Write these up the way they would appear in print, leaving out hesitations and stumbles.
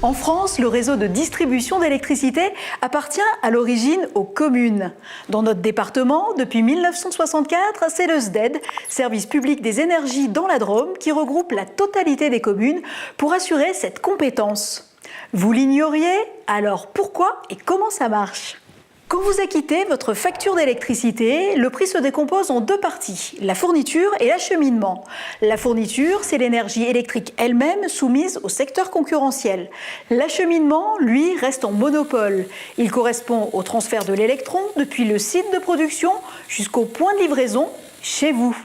En France, le réseau de distribution d'électricité appartient à l'origine aux communes. Dans notre département, depuis 1964, c'est le SDED, Service public des énergies dans la Drôme, qui regroupe la totalité des communes pour assurer cette compétence. Vous l'ignoriez? Alors pourquoi et comment ça marche? Quand vous acquittez votre facture d'électricité, le prix se décompose en deux parties, la fourniture et l'acheminement. La fourniture, c'est l'énergie électrique elle-même soumise au secteur concurrentiel. L'acheminement, lui, reste en monopole. Il correspond au transfert de l'électron depuis le site de production jusqu'au point de livraison chez vous.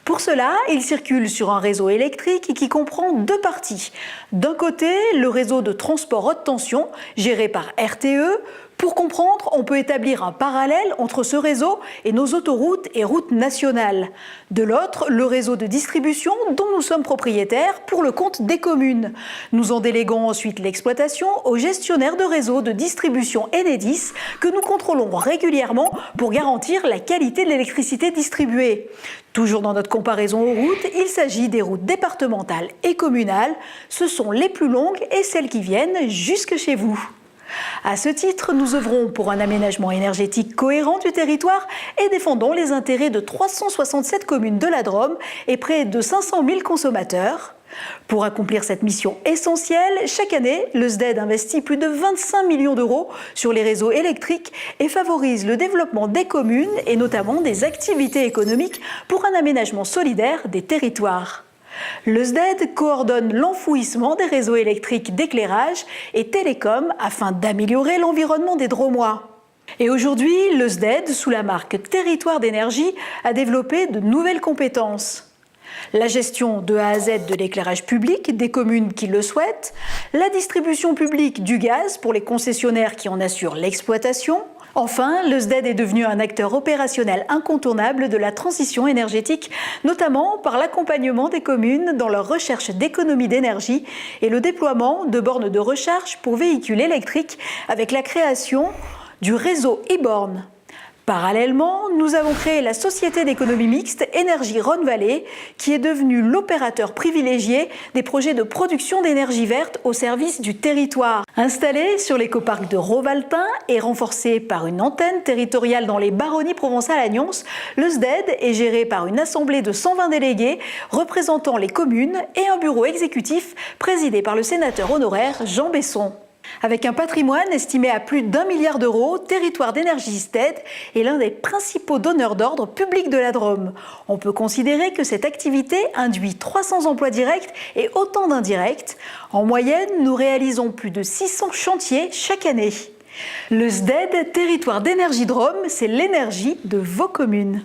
Pour cela, il circule sur un réseau électrique qui comprend deux parties. D'un côté, le réseau de transport haute tension, géré par RTE. Pour comprendre, on peut établir un parallèle entre ce réseau et nos autoroutes et routes nationales. De l'autre, le réseau de distribution dont nous sommes propriétaires pour le compte des communes. Nous en déléguons ensuite l'exploitation aux gestionnaires de réseaux de distribution Enedis que nous contrôlons régulièrement pour garantir la qualité de l'électricité distribuée. Toujours dans notre comparaison aux routes, il s'agit des routes départementales et communales. Ce sont les plus longues et celles qui viennent jusque chez vous. À ce titre, nous œuvrons pour un aménagement énergétique cohérent du territoire et défendons les intérêts de 367 communes de la Drôme et près de 500 000 consommateurs. Pour accomplir cette mission essentielle, chaque année, le SDED investit plus de 25 millions d'euros sur les réseaux électriques et favorise le développement des communes et notamment des activités économiques pour un aménagement solidaire des territoires. Le SDED coordonne l'enfouissement des réseaux électriques d'éclairage et télécom afin d'améliorer l'environnement des Drômois. Et aujourd'hui, le SDED, sous la marque Territoire d'énergie, a développé de nouvelles compétences. La gestion de A à Z de l'éclairage public des communes qui le souhaitent, la distribution publique du gaz pour les concessionnaires qui en assurent l'exploitation. Enfin, le SDED est devenu un acteur opérationnel incontournable de la transition énergétique, notamment par l'accompagnement des communes dans leur recherche d'économie d'énergie et le déploiement de bornes de recharge pour véhicules électriques avec la création du réseau e-borne. Parallèlement, nous avons créé la société d'économie mixte Énergie Rhône-Vallée, qui est devenue l'opérateur privilégié des projets de production d'énergie verte au service du territoire. Installé sur l'écoparc de Rovaltin et renforcé par une antenne territoriale dans les Baronnies Provençal-Agnons, le SDED est géré par une assemblée de 120 délégués représentant les communes et un bureau exécutif présidé par le sénateur honoraire Jean Besson. Avec un patrimoine estimé à plus d'1 milliard d'euros, Territoire d'énergie SDED est l'un des principaux donneurs d'ordre publics de la Drôme. On peut considérer que cette activité induit 300 emplois directs et autant d'indirects. En moyenne, nous réalisons plus de 600 chantiers chaque année. Le SDED, Territoire d'énergie Drôme, c'est l'énergie de vos communes.